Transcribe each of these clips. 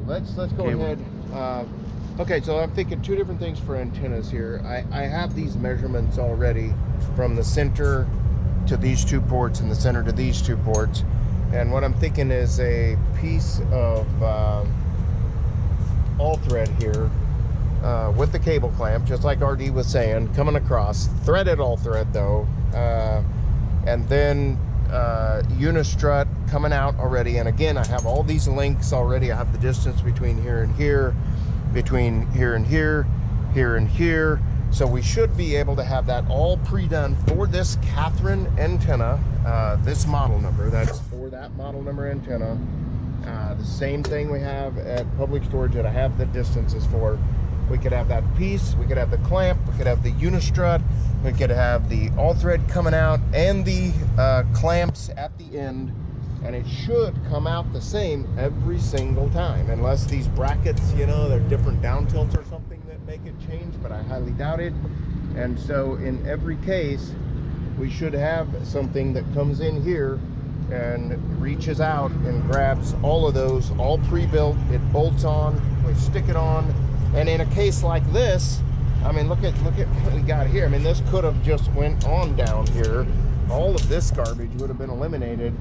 Let's go ahead. Okay, so I'm thinking two different things for antennas here. I have these measurements already from the center to these two ports and the center to these two ports. And what I'm thinking is a piece of all thread here with the cable clamp, just like RD was saying, coming across, threaded all thread though, and then unistrut coming out already. And again, I have all these links already. I have the distance between here and here, between here and here, here and here. So we should be able to have that all pre-done for this Catherine antenna, this model number. That's for that model number antenna. The same thing we have at Public Storage that I have the distances for. We could have that piece, we could have the clamp, we could have the unistrut, we could have the all thread coming out and the clamps at the end, and it should come out the same every single time, unless these brackets, you know, they're different down tilts or something that make it change, but I highly doubt it. And so in every case, we should have something that comes in here and reaches out and grabs all of those, all pre-built. It bolts on, we stick it on. And in a case like this, I mean, look at what we got here. I mean, this could have just went on down here. All of this garbage would have been eliminated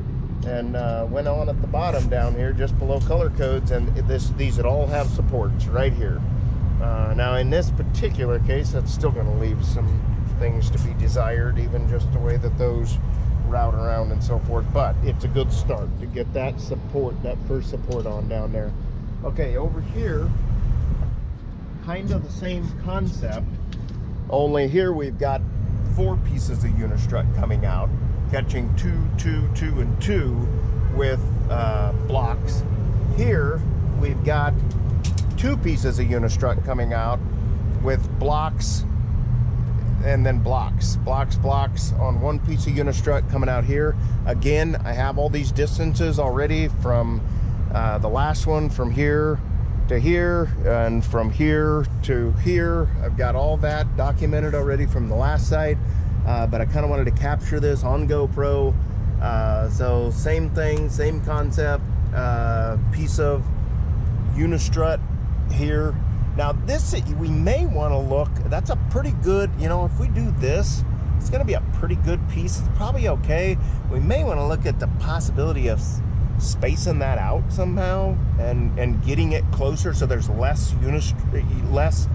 and went on at the bottom down here, just below color codes. And these would all have supports right here. Now, in this particular case, that's still going to leave some things to be desired, even just the way that those route around and so forth. But it's a good start to get that support, that first support on down there. Okay, over here, kind of the same concept, only here we've got 4 pieces of unistrut coming out, catching 2, 2, 2, and 2 with blocks. Here we've got 2 pieces of unistrut coming out with blocks and then blocks on 1 piece of unistrut coming out here. Again, I have all these distances already from the last one, from here to here and from here to here. I've got all that documented already from the last site, but I kind of wanted to capture this on GoPro. So same thing, same concept, piece of unistrut here. Now this, we may want to look, that's a pretty good, you know, if we do this, it's going to be a pretty good piece. It's probably okay. We may want to look at the possibility of spacing that out somehow and getting it closer so there's less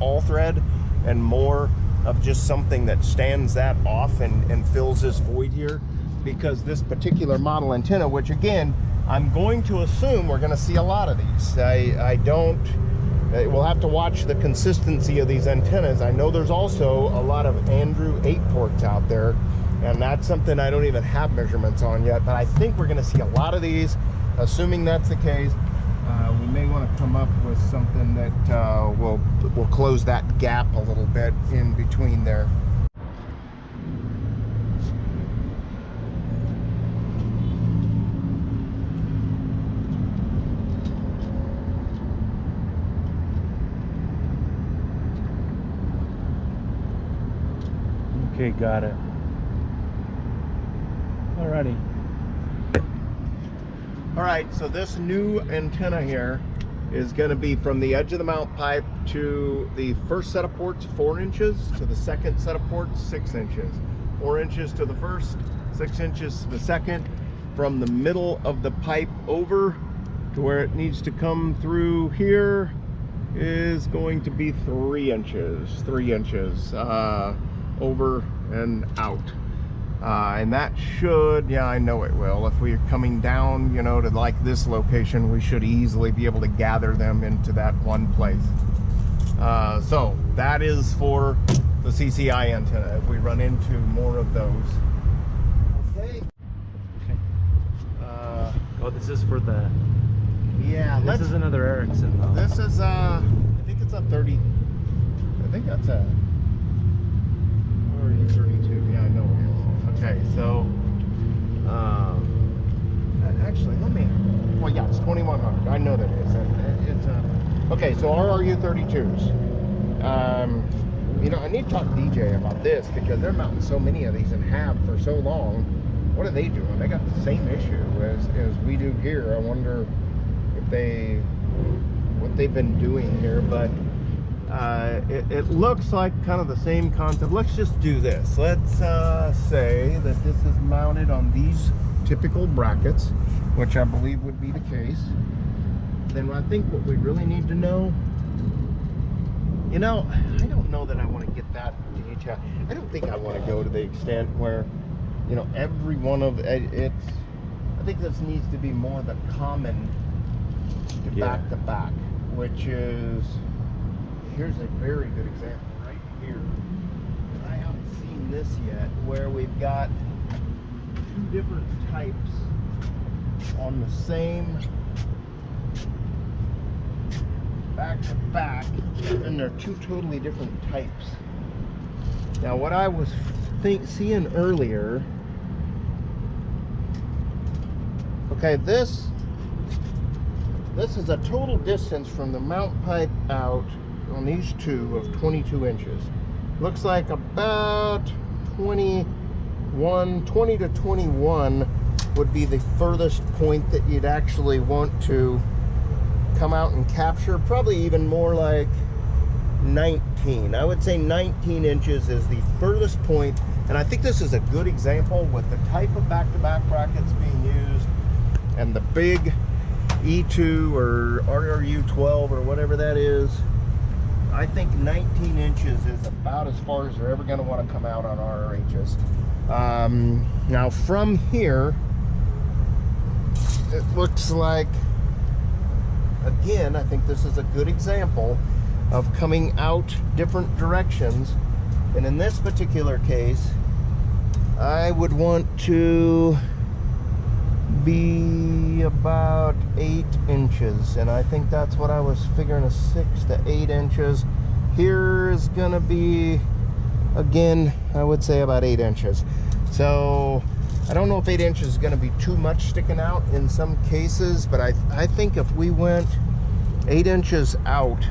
all thread and more of just something that stands that off and fills this void here. Because this particular model antenna, which again, I'm going to assume we're going to see a lot of these. We'll have to watch the consistency of these antennas. I know there's also a lot of Andrew 8 ports out there, and that's something I don't even have measurements on yet, but I think we're going to see a lot of these. Assuming that's the case, we may want to come up with something that will close that gap a little bit in between there. Okay, got it. Alrighty. All right, so this new antenna here is going to be from the edge of the mount pipe to the first set of ports, 4 inches, to the second set of ports, 6 inches. 4 inches to the first, 6 inches to the second. From the middle of the pipe over to where it needs to come through here is going to be 3 inches. 3 inches over and out. And that should, yeah, I know it will. If we're coming down, you know, to like this location, we should easily be able to gather them into that one place. So that is for the CCI antenna, if we run into more of those. Okay. Oh, this is for the... Yeah, this is another Ericsson though. This is, I think it's a 30. I think that's a... Or 32, yeah, I know it is. Okay, so, actually, let me, well, yeah, it's 2100. I know that it is. It's okay, so RRU32s. You know, I need to talk to DJ about this because they're mounting so many of these and have for so long. What are they doing? They got the same issue as we do here. I wonder if they they've been doing here, but it looks like kind of the same concept. Let's just do this. Let's say that this is mounted on these typical brackets, which I believe would be the case. Then I think what we really need to know, you know, I don't know that I want to get that detail. I don't think I want to go to the extent where, you know, every one of it's, I think this needs to be more the common back to back, which is, here's a very good example right here. I haven't seen this yet, where we've got two different types on the same back to back, and they're two totally different types. Now, what I was seeing earlier, okay, this is a total distance from the mount pipe out on these two of 22 inches. Looks like about 20 to 21 would be the furthest point that you'd actually want to come out and capture. Probably even more like 19. I would say 19 inches is the furthest point, and I think this is a good example with the type of back-to-back brackets being used and the big E2 or RRU12 or whatever that is. I think 19 inches is about as far as they're ever going to want to come out on RRHs. Now from here, it looks like, again, I think this is a good example of coming out different directions. And in this particular case, I would want to be about 8 inches, and I think that's what I was figuring, a 6 to 8 inches. Here is gonna be, again, I would say about 8 inches. So I don't know if 8 inches is gonna be too much sticking out in some cases, but I think if we went 8 inches out,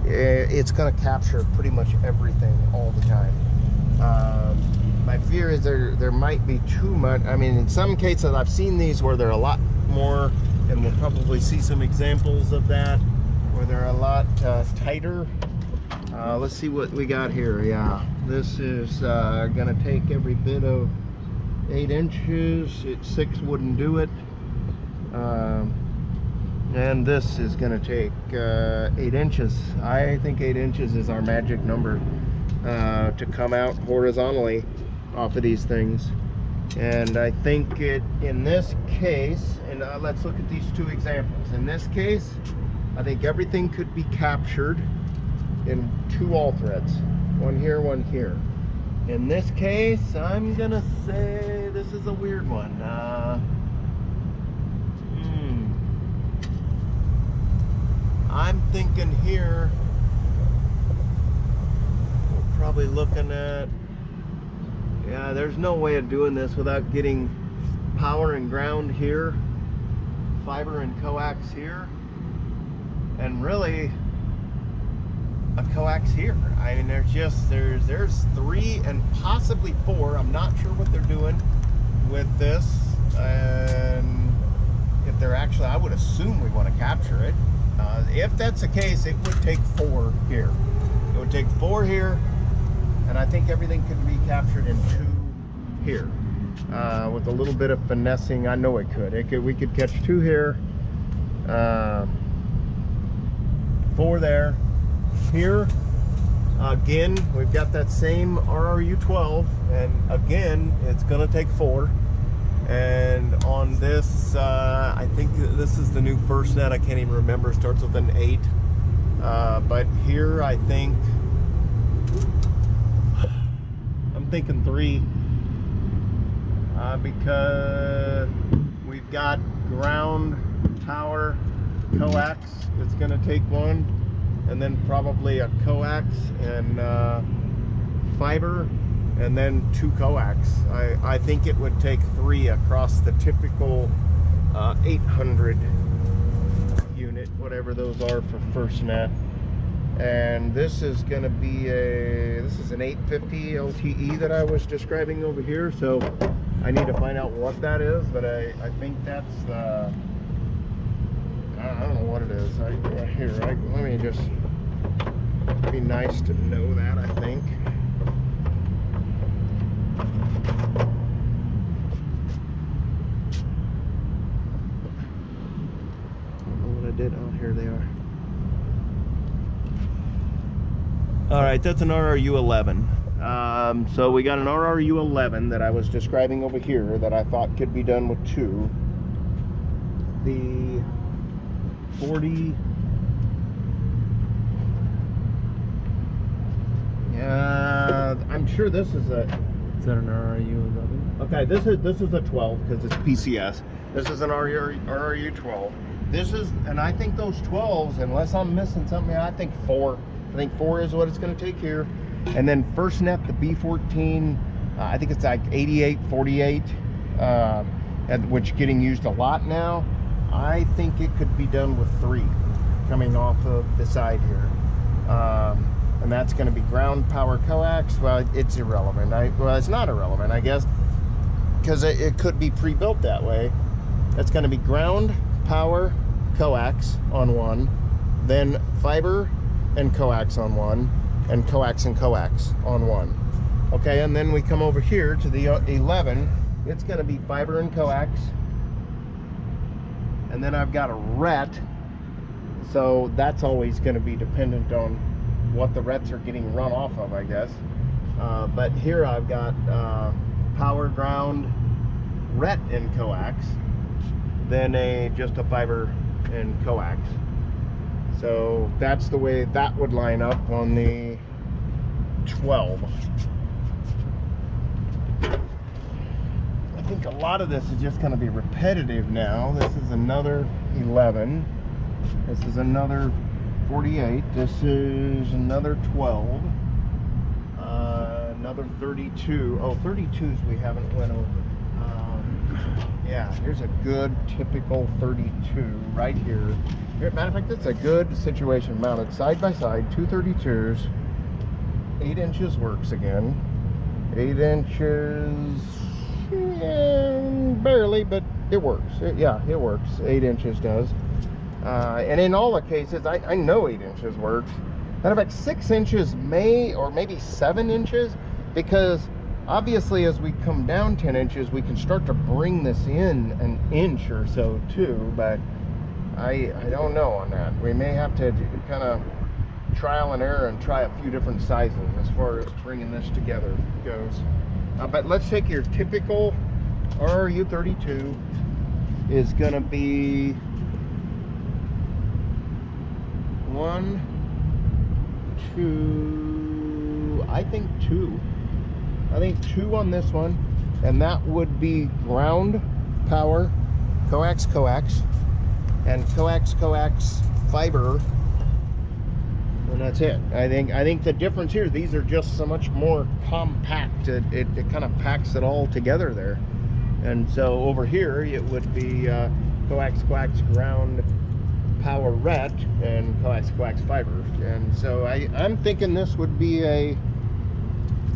it's gonna capture pretty much everything all the time. My fear is there might be too much. I mean, in some cases I've seen these where they're a lot more, and we'll probably see some examples of that, where they're a lot tighter. Let's see what we got here. Yeah, this is gonna take every bit of 8 inches. 6 wouldn't do it. And this is gonna take 8 inches. I think 8 inches is our magic number to come out horizontally off of these things. And I think in this case, and let's look at these two examples. In this case, I think everything could be captured in 2 all threads, one here, one here. In this case, I'm gonna say this is a weird one. I'm thinking here we're probably looking at, yeah, there's no way of doing this without getting power and ground here, fiber and coax here, and really a coax here. I mean, there's 3 and possibly 4. I'm not sure what they're doing with this, and if they're actually, I would assume we want to capture it. If that's the case, it would take 4 here. It would take 4 here, and I think everything could be captured in 2 here. With a little bit of finessing, I know it could. We could catch 2 here, 4 there. Here, again, we've got that same RRU12, and again, it's gonna take 4. And on this, I think this is the new first net. I can't even remember. It starts with an 8. But here, I think I'm thinking 3, because we've got ground, power, coax. It's going to take 1, and then probably a coax and fiber, and then 2 coax. I think it would take 3 across the typical 800 unit, whatever those are for first net. And this is going to be this is an 850 LTE that I was describing over here, so I need to find out what that is, but I think that's the, I don't I don't know what it is. Let me just be nice to know that, I think. I don't know what I did. Oh, here they are. All right, that's an RRU 11. So we got an RRU 11 that I was describing over here that I thought could be done with two. The 40. Yeah, I'm sure this is a. Is that an RRU 11? Okay, this is a 12 because it's PCS. This is an RRU 12. This is, and I think those 12s, unless I'm missing something, I think 4. I think 4 is what it's going to take here. And then FirstNet, the B14, I think it's like 88, 48, which getting used a lot now. I think it could be done with 3 coming off of the side here. And that's going to be ground power coax. Well, it's irrelevant. Well, it's not irrelevant, I guess, because it could be pre-built that way. It's going to be ground power coax on one, then fiber and coax on one, and coax on one. Okay, and then we come over here to the 11. It's going to be fiber and coax, and then I've got a RET, so that's always going to be dependent on what the RETs are getting run off of, I guess. But here I've got power, ground, RET and coax, then just a fiber and coax. So that's the way that would line up on the 12. I think a lot of this is just going to be repetitive now. This is another 11. This is another 48. This is another 12. Another 32. Oh, 32s we haven't went over. Yeah, here's a good typical 32 right here. Matter of fact, that's a good situation mounted side by side, 2 32s. 8 inches works again. 8 inches, barely, but it works. It works. 8 inches does. And in all the cases, I know 8 inches works. Matter of fact, 6 inches may, or maybe 7 inches, because obviously as we come down 10 inches, we can start to bring this in an inch or so too, but I don't know on that. We may have to kind of trial and error and try a few different sizes as far as bringing this together goes. But let's take your typical RRU 32 is going to be 1, 2, I think 2. I think 2 on this one, and that would be ground power coax, and coax fiber, and that's it. I think the difference here, these are just so much more compact. It kind of packs it all together there. And so over here it would be coax ground power RET and coax fiber. And so I'm thinking this would be a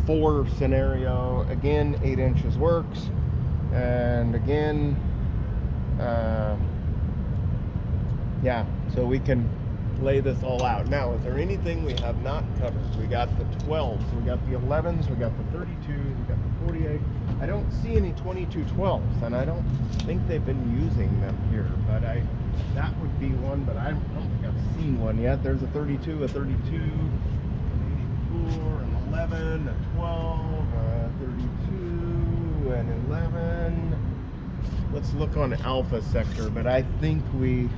4 scenario. Again, 8 inches works, and again, yeah, so we can lay this all out. Now, is there anything we have not covered? We got the 12s, we got the 11s, we got the 32s, we got the 48. I don't see any 22 12s, and I don't think they've been using them here, but that would be one, but I don't think I've seen one yet. There's a 32, a 32, an 84, an 11, a 12, a 32, an 11. Let's look on Alpha sector, but I think we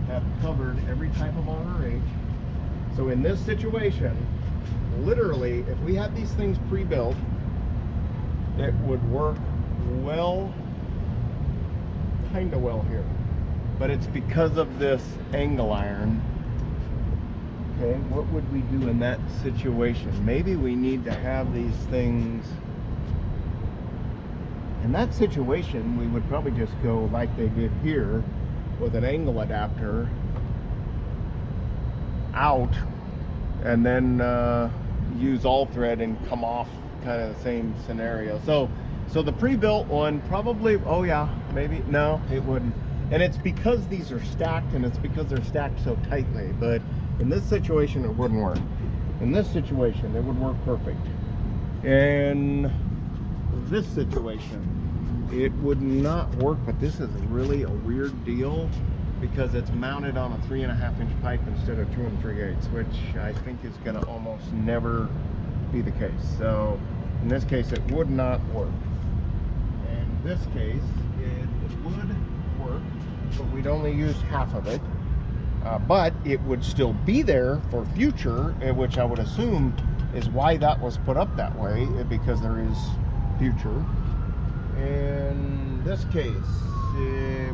have covered every type of RRH. So in this situation, literally, if we had these things pre-built, it would work well, kind of well here. But it's because of this angle iron. Okay, what would we do in that situation? Maybe we need to have these things. In that situation, we would probably just go like they did here, with an angle adapter out, and then use all thread and come off, kind of the same scenario. So the pre-built one probably, oh yeah, maybe, no, it wouldn't. And it's because these are stacked, and it's because they're stacked so tightly. But in this situation, it wouldn't work. In this situation, it would work perfect. In this situation, it would not work. But this is really a weird deal because it's mounted on a 3.5-inch pipe instead of 2 3/8, which I think is going to almost never be the case. So in this case, it would not work. In this case, it would work, but we'd only use half of it. But it would still be there for future, which I would assume is why that was put up that way, because there is future. In this case,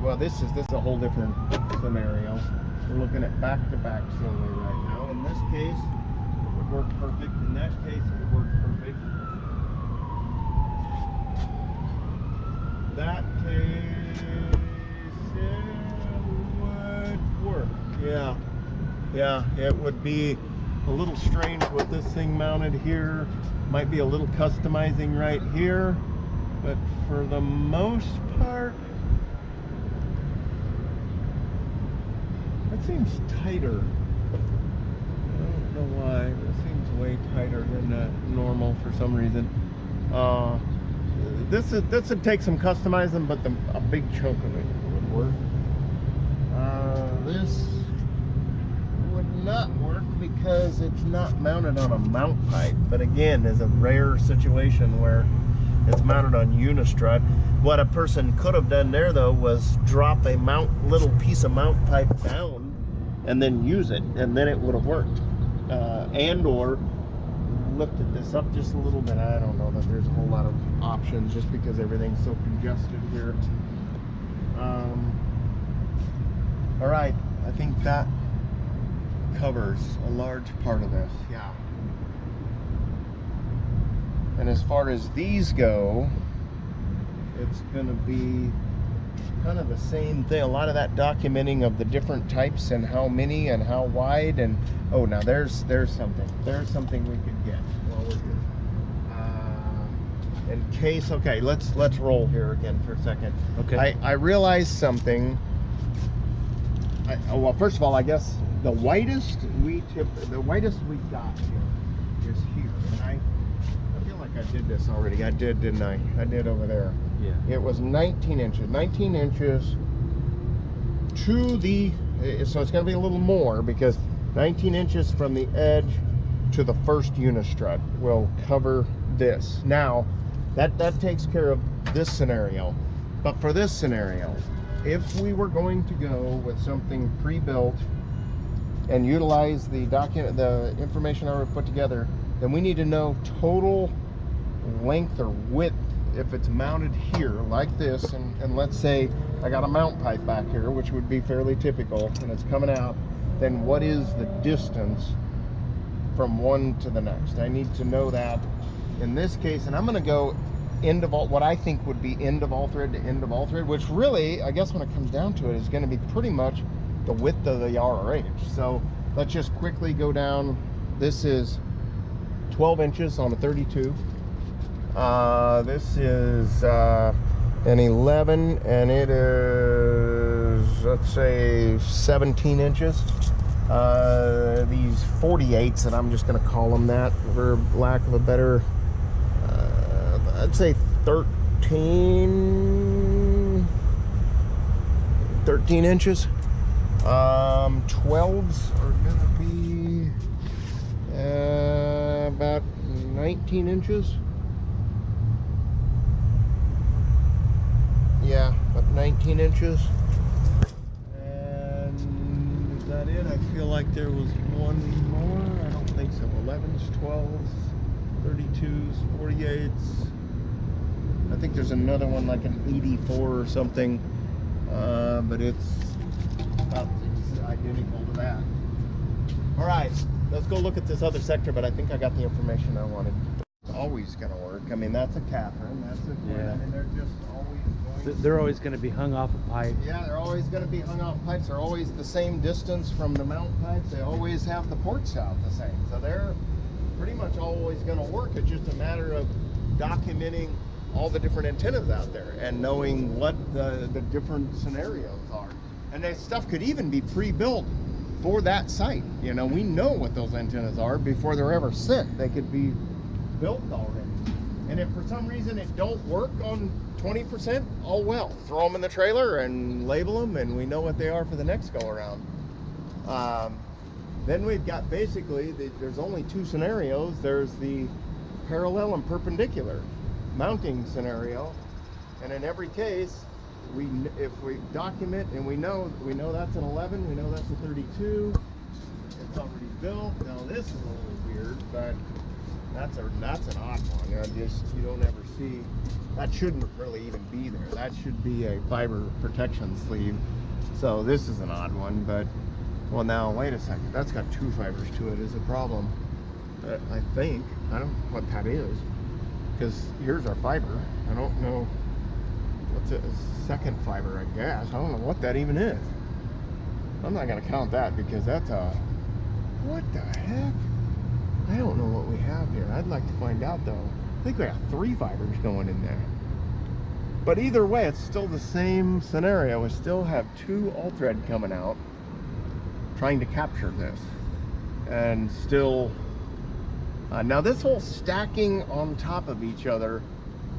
well, this is a whole different scenario. We're looking at back-to-back solely right now. In this case, it would work perfect. In that case, it would work perfect. That case, it would work. Yeah, it would be a little strange with this thing mounted here. Might be a little customizing right here, but for the most part, that seems tighter. I don't know why, but it seems way tighter than normal for some reason. This would take some customizing, but a big chunk of it would work. This would not work because it's not mounted on a mount pipe, but again, is a rare situation where it's mounted on unistrut. What a person could have done there though was drop a little piece of mount pipe down and then use it, and then it would have worked. And or lifted this up just a little bit. I don't know that there's a whole lot of options just because everything's so congested here. All right, I think that covers a large part of this. Yeah. And as far as these go, it's going to be kind of the same thing. A lot of that documenting of the different types and how many and how wide. And oh, now there's something. There's something we could get while we're here. In case, okay, let's roll here again for a second. Okay. I realized something. Well, first of all, I guess the widest we've got here is here, and I feel like I did this already. I did, didn't I? I did over there. Yeah. It was 19 inches. 19 inches to the, so it's going to be a little more because 19 inches from the edge to the first unistrut will cover this. Now, that takes care of this scenario. But for this scenario, if we were going to go with something pre-built and utilize the information I already put together, then we need to know total length or width if it's mounted here like this, and let's say I got a mount pipe back here, which would be fairly typical, and it's coming out, then what is the distance from one to the next? I need to know that in this case, and I'm going to go end of all, what I think would be end of all thread to end of all thread, which really, I guess when it comes down to it, is going to be pretty much the width of the RRH. So let's just quickly go down. This is 12 inches on a 32. This is an 11, and it is, let's say, 17 inches. These 48s, and I'm just going to call them that for lack of a better, I'd say 13 inches. 12s are going to be about 19 inches. Yeah, about 19 inches. And is that it? I feel like there was one more. I don't think so. 11s, 12s, 32s, 48s. I think there's another one like an 84 or something. But it's about identical to that. All right, let's go look at this other sector, but I think I got the information I wanted. It's always going to work. I mean, that's a Catherine. That's a Quinn. Yeah. I mean, they're just always going. They're always going to be hung off a pipe. Yeah, they're always going to be hung off pipes. They're always the same distance from the mount pipes. They always have the ports out the same. So they're pretty much always going to work. It's just a matter of documenting all the different antennas out there and knowing what the different scenarios are. And that stuff could even be pre-built for that site. You know, we know what those antennas are before they're ever sent. They could be built already. And if for some reason it don't work on 20%, oh well. Throw them in the trailer and label them, and we know what they are for the next go around. Then we've got basically, there's only two scenarios. There's the parallel and perpendicular mounting scenario. And in every case, if we document and we know that's an 11, we know that's a 32, it's already built. Now this is a little weird, but that's an odd one. You don't ever see, that shouldn't really even be there. That should be a fiber protection sleeve. So this is an odd one, but well, now wait a second, that's got two fibers to it is a problem. I think, I don't know what that is, because here's our fiber. I don't know. What's a second fiber, I guess. I don't know what that even is. I'm not going to count that because that's a... What the heck? I don't know what we have here. I'd like to find out though. I think we have three fibers going in there. But either way, it's still the same scenario. We still have two all-thread coming out trying to capture this. And still... now this whole stacking on top of each other,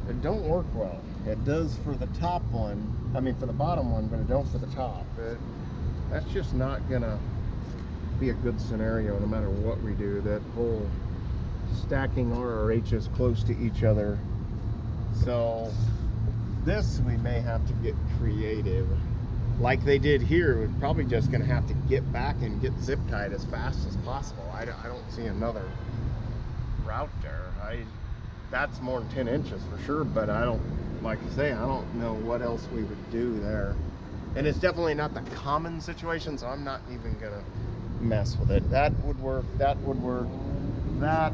it don't work well. It does for the top one, I mean for the bottom one, but it don't for the top. That's just not gonna be a good scenario no matter what we do. That whole stacking RRHs close to each other. So this we may have to get creative. Like they did here, we're probably just gonna have to get back and get zip tied as fast as possible. I don't see another route there. That's more than 10 inches for sure, but I don't, like I say, I don't know what else we would do there. And it's definitely not the common situation, so I'm not even gonna mess with it. That would work, that would work, that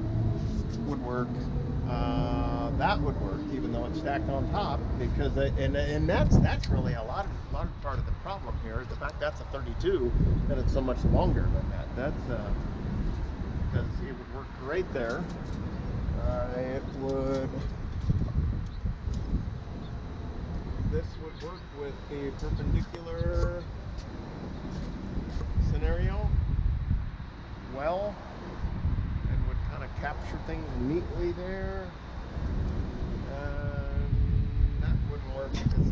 would work, that would work, even though it's stacked on top, because and that's really a lot of part of the problem here is the fact that's a 32, that it's so much longer than that. That's because it would work right there. It would. This would work with the perpendicular scenario well, and would kind of capture things neatly there. That wouldn't work because